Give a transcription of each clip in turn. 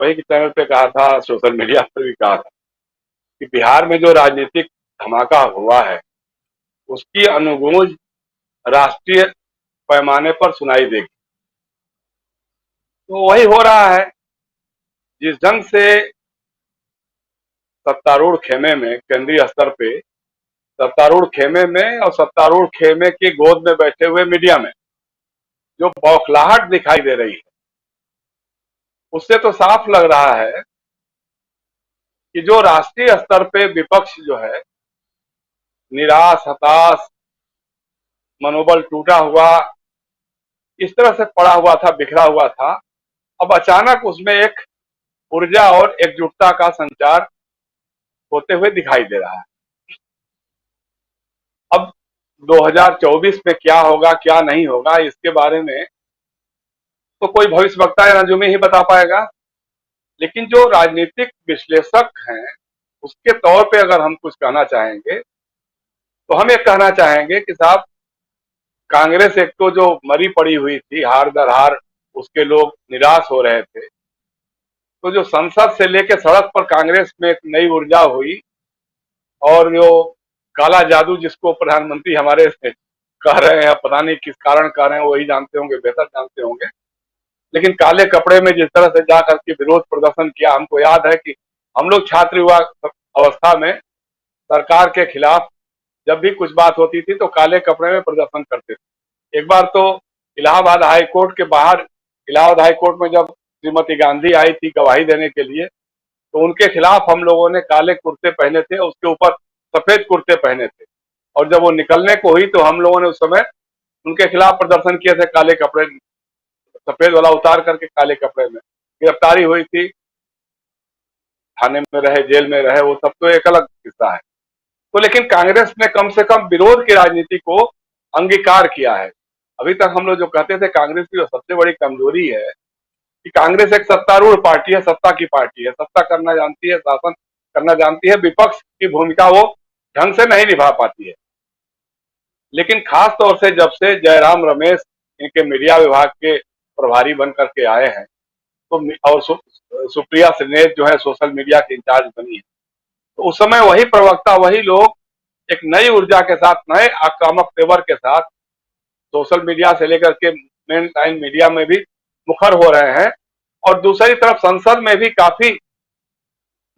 वही चैनल पे कहा था, सोशल मीडिया पर भी कहा था कि बिहार में जो राजनीतिक धमाका हुआ है उसकी अनुगूंज राष्ट्रीय पैमाने पर सुनाई देगी। तो वही हो रहा है। जिस ढंग से सत्तारूढ़ खेमे में, केंद्रीय स्तर पे सत्तारूढ़ खेमे में और सत्तारूढ़ खेमे की गोद में बैठे हुए मीडिया में जो बौखलाहट दिखाई दे रही है, उससे तो साफ लग रहा है कि जो राष्ट्रीय स्तर पे विपक्ष जो है निराश, हताश, मनोबल टूटा हुआ, इस तरह से पड़ा हुआ था, बिखरा हुआ था, अब अचानक उसमें एक ऊर्जा और एकजुटता का संचार होते हुए दिखाई दे रहा है। अब 2024 में क्या होगा क्या नहीं होगा इसके बारे में तो कोई भविष्यवक्ता या नजूमी ही बता पाएगा, लेकिन जो राजनीतिक विश्लेषक हैं उसके तौर पे अगर हम कुछ कहना चाहेंगे तो हम ये कहना चाहेंगे कि साहब, कांग्रेस एक तो जो मरी पड़ी हुई थी, हार दर हार उसके लोग निराश हो रहे थे, तो जो संसद से लेकर सड़क पर कांग्रेस में एक नई ऊर्जा हुई और जो काला जादू जिसको प्रधानमंत्री हमारे कह रहे हैं, पता नहीं किस कारण कह रहे हैं, वही जानते होंगे, बेहतर जानते होंगे, लेकिन काले कपड़े में जिस तरह से जाकर के विरोध प्रदर्शन किया, हमको याद है कि हम लोग छात्र युवा अवस्था में सरकार के खिलाफ जब भी कुछ बात होती थी तो काले कपड़े में प्रदर्शन करते थे। एक बार तो इलाहाबाद हाई कोर्ट के बाहर, इलाहाबाद हाई कोर्ट में जब श्रीमती गांधी आई थी गवाही देने के लिए, तो उनके खिलाफ हम लोगों ने काले कुर्ते पहने थे, उसके ऊपर सफेद कुर्ते पहने थे, और जब वो निकलने को हुई तो हम लोगों ने उस समय उनके खिलाफ प्रदर्शन किए थे, काले कपड़े सफेद वाला उतार करके काले कपड़े में। गिरफ्तारी हुई थी, थाने में रहे, जेल में रहे, वो सब तो एक अलग किस्सा है। तो लेकिन कांग्रेस ने कम से कम विरोध की राजनीति को अंगीकार किया है। अभी तक हम लोग जो कहते थे कांग्रेस की जो सबसे बड़ी कमजोरी है कि कांग्रेस एक सत्तारूढ़ पार्टी है, सत्ता की पार्टी है, सत्ता करना जानती है, शासन करना जानती है, विपक्ष की भूमिका वो ढंग से नहीं निभा पाती है। लेकिन खास तौर से जब से जयराम रमेश इनके मीडिया विभाग के प्रभारी बन करके आए हैं तो और सुप्रिया श्रीनेत जो है सोशल मीडिया के इंचार्ज बनी है, तो उस समय वही प्रवक्ता, वही लोग एक नई ऊर्जा के साथ, नए आक्रामक तेवर के साथ सोशल मीडिया से लेकर के मेन लाइन मीडिया में भी मुखर हो रहे हैं, और दूसरी तरफ संसद में भी काफी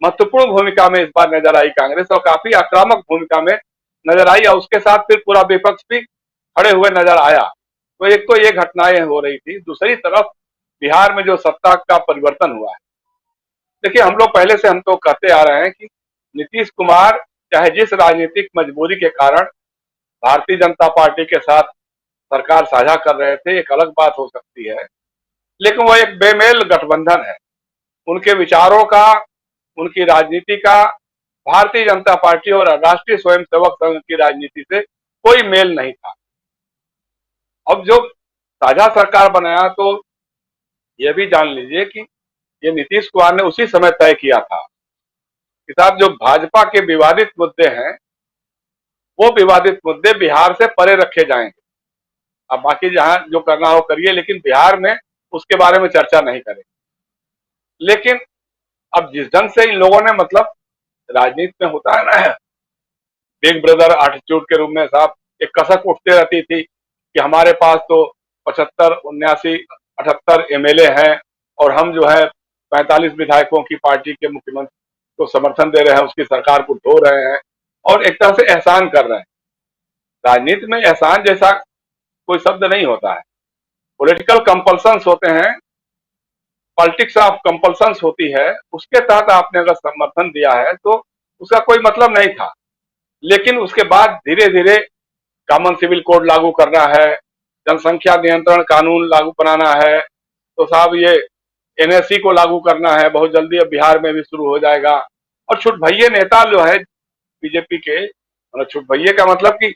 महत्वपूर्ण भूमिका में इस बार नजर आई कांग्रेस, और काफी आक्रामक भूमिका में नजर आई, और उसके साथ फिर पूरा विपक्ष भी खड़े हुए नजर आया। तो एक तो ये घटनाएं हो रही थी, दूसरी तरफ बिहार में जो सत्ता का परिवर्तन हुआ है, देखिए हम लोग पहले से हम तो कहते आ रहे हैं कि नीतीश कुमार चाहे जिस राजनीतिक मजबूरी के कारण भारतीय जनता पार्टी के साथ सरकार साझा कर रहे थे, एक अलग बात हो सकती है, लेकिन वो एक बेमेल गठबंधन है। उनके विचारों का, उनकी राजनीति का भारतीय जनता पार्टी और राष्ट्रीय स्वयंसेवक संघ की राजनीति से कोई मेल नहीं था। अब जो साझा सरकार बनाया तो यह भी जान लीजिए कि ये नीतीश कुमार ने उसी समय तय किया था कि साहब जो भाजपा के विवादित मुद्दे हैं वो विवादित मुद्दे बिहार से परे रखे जाएंगे। अब बाकी जहां जो करना हो करिए, लेकिन बिहार में उसके बारे में चर्चा नहीं करें। लेकिन अब जिस ढंग से इन लोगों ने, मतलब राजनीति में होता है ना बिग ब्रदर एटीट्यूड के रूप में, साहब एक कसक उठते रहती थी कि हमारे पास तो 75, 79, 78 एमएलए हैं और हम जो है 45 विधायकों की पार्टी के मुख्यमंत्री को समर्थन दे रहे हैं, उसकी सरकार को ढो रहे हैं और एक तरह से एहसान कर रहे हैं। राजनीति में एहसान जैसा कोई शब्द नहीं होता है, पॉलिटिकल कंपल्सन्स होते हैं, पॉलिटिक्स ऑफ कंपल्सन्स होती है, उसके तहत आपने अगर समर्थन दिया है तो उसका कोई मतलब नहीं था। लेकिन उसके बाद धीरे धीरे कॉमन सिविल कोड लागू करना है, जनसंख्या नियंत्रण कानून लागू बनाना है, तो साहब ये एनएससी को लागू करना है, बहुत जल्दी अब बिहार में भी शुरू हो जाएगा। और छुटभइये नेता जो है बीजेपी के, मतलब छुटभइये का मतलब कि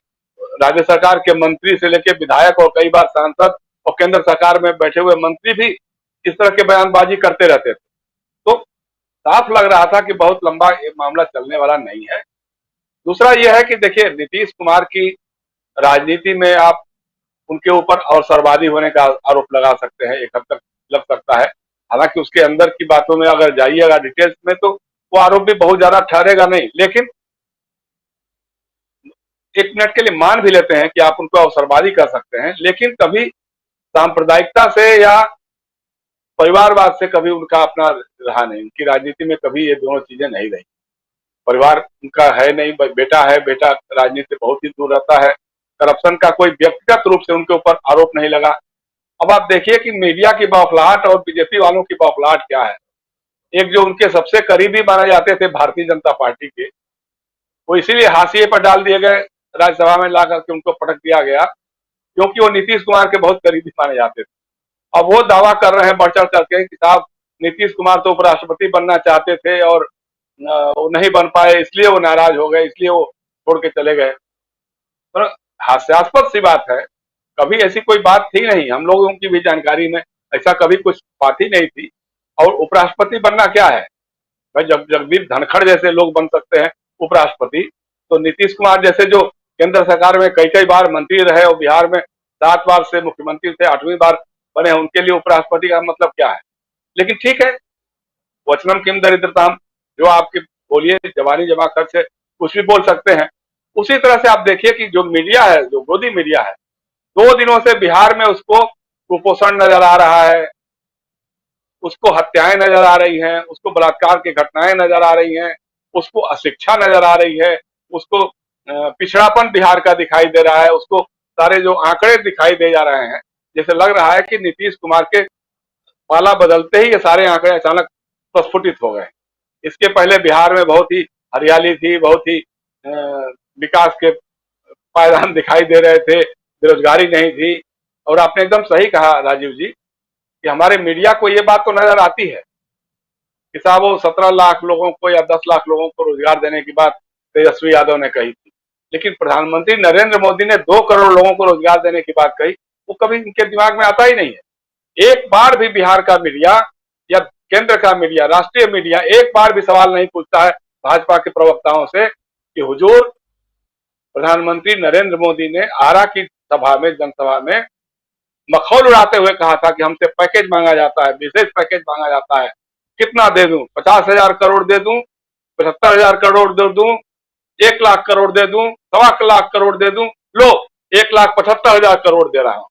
राज्य सरकार के मंत्री से लेकर विधायक और कई बार सांसद और केंद्र सरकार में बैठे हुए मंत्री भी इस तरह के बयानबाजी करते रहते थे। तो साफ लग रहा था कि बहुत लंबा ये मामला चलने वाला नहीं है। दूसरा यह है कि देखिए नीतीश कुमार की राजनीति में आप उनके ऊपर अवसरवादी होने का आरोप लगा सकते हैं, एक हद तक लग सकता है, हालांकि उसके अंदर की बातों में अगर जाइएगा डिटेल्स में तो वो आरोप भी बहुत ज्यादा ठहरेगा नहीं, लेकिन एक मिनट के लिए मान भी लेते हैं कि आप उनको अवसरवादी कर सकते हैं, लेकिन कभी सांप्रदायिकता से या परिवारवाद से कभी उनका अपना रहा नहीं। उनकी राजनीति में कभी ये दोनों चीजें नहीं रही। परिवार उनका है नहीं, बेटा है, बेटा राजनीति से बहुत ही दूर रहता है। करप्शन का कोई व्यक्तिगत रूप से उनके ऊपर आरोप नहीं लगा। अब आप देखिए कि मीडिया की बौखलाहट और बीजेपी वालों की बौखलाहट क्या है। एक जो उनके सबसे करीबी माने जाते थे भारतीय जनता पार्टी के, वो इसीलिए हाशिए पर डाल दिए गए, राज्यसभा में ला करके उनको पटक दिया गया, क्योंकि वो नीतीश कुमार के बहुत करीबी माने जाते थे। अब वो दावा कर रहे हैं बढ़ चढ़ करके कि साहब नीतीश कुमार तो उपराष्ट्रपति बनना चाहते थे और वो नहीं बन पाए, इसलिए वो नाराज हो गए, इसलिए वो छोड़ के चले गए। पर हास्यास्पद सी बात है, कभी ऐसी कोई बात थी नहीं, हम लोगों की भी जानकारी में ऐसा कभी कुछ बात ही नहीं थी। और उपराष्ट्रपति बनना क्या है भाई, जब जगदीप धनखड़ जैसे लोग बन सकते हैं उपराष्ट्रपति, तो नीतीश कुमार जैसे जो केंद्र सरकार में कई कई बार मंत्री रहे और बिहार में 7 बार से मुख्यमंत्री थे, 8वीं बार बने, उनके लिए उपराष्ट्रपति का मतलब क्या है। लेकिन ठीक है, वचनम किम दरिद्रताम, जो आपके बोलिए जवानी जमा खर्च से कुछ भी बोल सकते हैं। उसी तरह से आप देखिए कि जो मीडिया है, जो गोदी मीडिया है, 2 दिनों से बिहार में उसको कुपोषण नजर आ रहा है, उसको हत्याएं नजर आ रही हैं, उसको बलात्कार की घटनाएं नजर आ रही हैं, उसको अशिक्षा नजर आ रही है, उसको पिछड़ापन बिहार का दिखाई दे रहा है, उसको सारे जो आंकड़े दिखाई दे जा रहे हैं। जैसे लग रहा है कि नीतीश कुमार के पाला बदलते ही ये सारे आंकड़े अचानक प्रस्फुटित हो गए। इसके पहले बिहार में बहुत ही हरियाली थी, बहुत ही विकास के पायदान दिखाई दे रहे थे, बेरोजगारी नहीं थी। और आपने एकदम सही कहा राजीव जी कि हमारे मीडिया को ये बात तो नजर आती है कि साहब वो 17 लाख लोगों को या 10 लाख लोगों को रोजगार देने की बात तेजस्वी यादव ने कही थी, लेकिन प्रधानमंत्री नरेंद्र मोदी ने 2 करोड़ लोगों को रोजगार देने की बात कही, वो कभी इनके दिमाग में आता ही नहीं है। एक बार भी बिहार का मीडिया या केंद्र का मीडिया, राष्ट्रीय मीडिया एक बार भी सवाल नहीं पूछता है भाजपा के प्रवक्ताओं से कि हुजूर प्रधानमंत्री नरेंद्र मोदी ने आरा की सभा में, जनसभा में मखौल उड़ाते हुए कहा था कि हमसे पैकेज मांगा जाता है, विशेष पैकेज मांगा जाता है, कितना दे दूं, 50,000 करोड़ दे दूं, 75,000 करोड़ दे दूं, 1 लाख करोड़ दे दूं, 1.25 लाख करोड़ दे दूं, लो 1,75,000 करोड़ दे रहा हूं।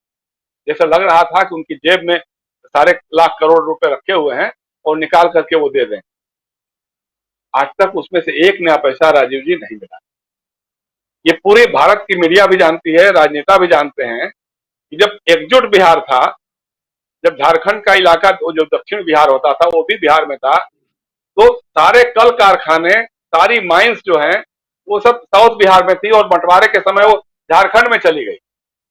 जैसे लग रहा था कि उनकी जेब में सारे लाख करोड़ रुपए रखे हुए हैं और निकाल करके वो दे दें। आज तक उसमें से एक नया पैसा राजीव जी नहीं मिला। ये पूरे भारत की मीडिया भी जानती है, राजनेता भी जानते हैं कि जब एकजुट बिहार था, जब झारखंड का इलाका जो दक्षिण बिहार होता था वो भी बिहार में था, तो सारे कल कारखाने, सारी माइंस जो हैं वो सब साउथ बिहार में थी और बंटवारे के समय वो झारखंड में चली गई।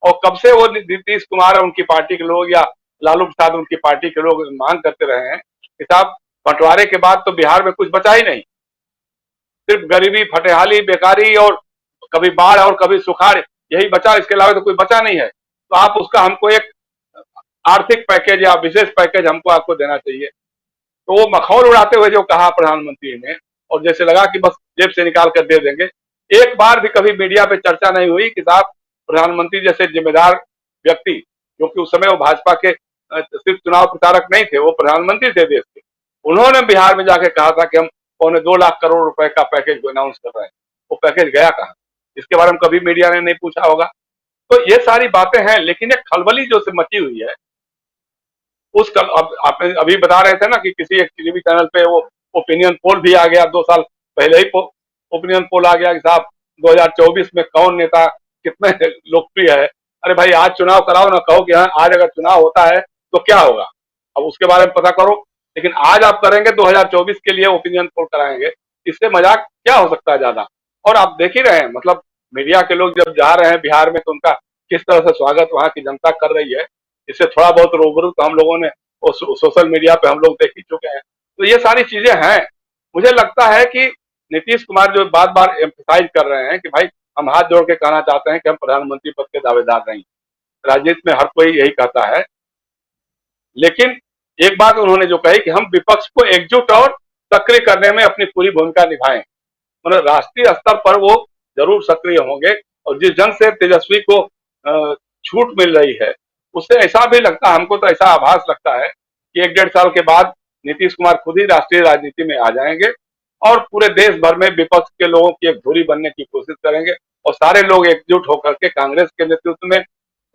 और कब से वो नीतीश कुमार और उनकी पार्टी के लोग या लालू प्रसाद उनकी पार्टी के लोग मांग करते रहे हैं कि साहब बंटवारे के बाद तो बिहार में कुछ बचा ही नहीं, सिर्फ गरीबी, फटेहाली, बेकारी और कभी बाढ़ और कभी सुखाड़, यही बचा, इसके अलावा तो कोई बचा नहीं है। तो आप उसका हमको एक आर्थिक पैकेज या विशेष पैकेज हमको आपको देना चाहिए। तो वो मखौल उड़ाते हुए जो कहा प्रधानमंत्री ने, और जैसे लगा कि बस जेब से निकाल कर दे देंगे, एक बार भी कभी मीडिया पे चर्चा नहीं हुई कि साहब प्रधानमंत्री जैसे जिम्मेदार व्यक्ति, क्योंकि उस समय वो भाजपा के सिर्फ चुनाव प्रचारक नहीं थे, वो प्रधानमंत्री थे देश के, उन्होंने बिहार में जाके कहा था कि हम 2.25 करोड़ रुपए का पैकेज अनाउंस कर रहे हैं। वो पैकेज गया कहाँ, इसके बारे में कभी मीडिया ने नहीं पूछा होगा। तो ये सारी बातें हैं, लेकिन एक खलबली जो से मची हुई है, उस आपने अभी बता रहे थे ना कि किसी एक टीवी चैनल पे वो ओपिनियन पोल भी आ गया, 2 साल पहले ही ओपिनियन पोल आ गया कि साहब 2024 में कौन नेता कितने लोकप्रिय है। अरे भाई आज चुनाव कराओ ना, कहो कि हाँ आज अगर चुनाव होता है तो क्या होगा, अब उसके बारे में पता करो। लेकिन आज आप करेंगे 2024 के लिए ओपिनियन पोल कराएंगे, इससे मजाक क्या हो सकता है ज्यादा। और आप देख ही रहे हैं, मतलब मीडिया के लोग जब जा रहे हैं बिहार में तो उनका किस तरह से स्वागत वहां की जनता कर रही है, इससे थोड़ा बहुत रूबरू तो हम लोगों ने सोशल मीडिया पे हम लोग देख ही चुके हैं। तो ये सारी चीजें हैं। मुझे लगता है कि नीतीश कुमार जो बार बार एम्फसाइज कर रहे हैं कि भाई हम हाथ जोड़ के कहना चाहते हैं कि हम प्रधानमंत्री पद के दावेदार नहीं, राजनीति में हर कोई यही कहता है। लेकिन एक बात उन्होंने जो कही कि हम विपक्ष को एकजुट और सक्रिय करने में अपनी पूरी भूमिका निभाएं, मतलब राष्ट्रीय स्तर पर वो जरूर सक्रिय होंगे। और जिस ढंग से तेजस्वी को छूट मिल रही है, उससे ऐसा भी लगता है, हमको तो ऐसा आभास लगता है कि 1-1.5 साल के बाद नीतीश कुमार खुद ही राष्ट्रीय राजनीति में आ जाएंगे और पूरे देश भर में विपक्ष के लोगों की एक धुरी बनने की कोशिश करेंगे और सारे लोग एकजुट होकर के कांग्रेस के नेतृत्व में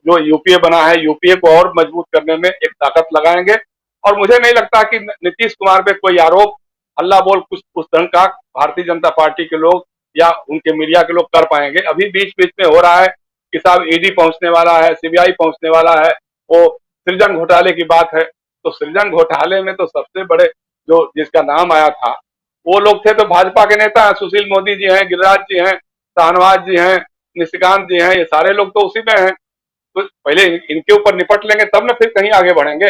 जो यूपीए बना है, यूपीए को और मजबूत करने में एक ताकत लगाएंगे। और मुझे नहीं लगता कि नीतीश कुमार पे कोई आरोप हल्ला बोल कुछ उस ढंग का भारतीय जनता पार्टी के लोग या उनके मीडिया के लोग कर पाएंगे। अभी बीच बीच में हो रहा है कि साहब ईडी पहुंचने वाला है, सीबीआई पहुंचने वाला है, वो सृजन घोटाले की बात है। तो सृजन घोटाले में तो सबसे बड़े जो जिसका नाम आया था वो लोग थे तो भाजपा के नेता हैं, सुशील मोदी जी हैं, गिरिराज जी हैं, शाहनवाज जी हैं, निशिकांत जी हैं, ये सारे लोग तो उसी में हैं। तो पहले इनके ऊपर निपट लेंगे तब ना फिर कहीं आगे बढ़ेंगे।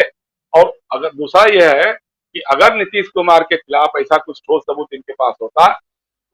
और अगर दूसरा यह है कि अगर नीतीश कुमार के खिलाफ ऐसा कुछ ठोस सबूत इनके पास होता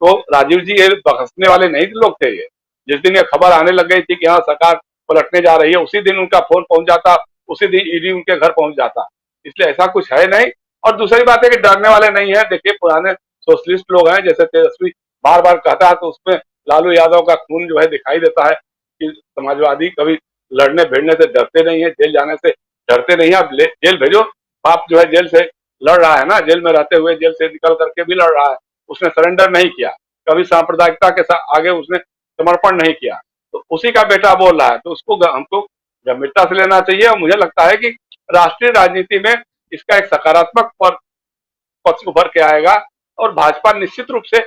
तो राजीव जी ये बखसने वाले नहीं लोग थे। ये जिस दिन ये खबर आने लग गई थी कि हाँ सरकार पलटने जा रही है, उसी दिन उनका फोन पहुंच जाता, उसी दिन ईडी उनके घर पहुंच जाता। इसलिए ऐसा कुछ है नहीं। और दूसरी बात है कि डरने वाले नहीं है। देखिए पुराने सोशलिस्ट लोग हैं जैसे तेजस्वी बार बार कहता है, तो उसमें लालू यादव का खून जो है दिखाई देता है कि समाजवादी कभी लड़ने भिड़ने से डरते नहीं है, जेल जाने से डरते नहीं है। अब जेल भेजो, बाप जो है जेल से लड़ रहा है ना, जेल में रहते हुए जेल से निकल करके भी लड़ रहा है, उसने सरेंडर नहीं किया, कभी सांप्रदायिकता के आगे उसने समर्पण नहीं किया। तो उसी का बेटा बोल रहा है, तो उसको हमको गंभीरता से लेना चाहिए। और मुझे लगता है कि राष्ट्रीय राजनीति में इसका एक सकारात्मक पक्ष उभर के आएगा और भाजपा निश्चित रूप से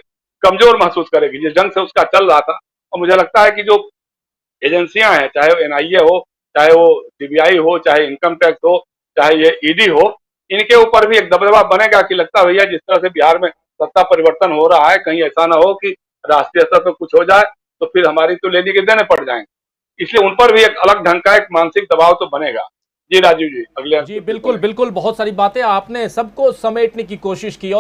कमजोर महसूस करेगी जिस ढंग से उसका चल रहा था। और मुझे लगता है कि जो एजेंसियां हैं, चाहे वो एनआईए हो, चाहे वो सीबीआई हो, चाहे इनकम टैक्स हो, चाहे ये ईडी हो, इनके ऊपर भी एक दबदबा बनेगा कि लगता है भैया जिस तरह से बिहार में सत्ता परिवर्तन हो रहा है, कहीं ऐसा ना हो कि राष्ट्रीय स्तर पर कुछ हो जाए तो फिर हमारी तो लेने के देने पड़ जाएंगे। इसलिए उन पर भी एक अलग ढंग का एक मानसिक दबाव तो बनेगा। जी राजीव जी, अगले जी बिल्कुल बिल्कुल, बहुत सारी बातें आपने सबको समेटने की कोशिश की।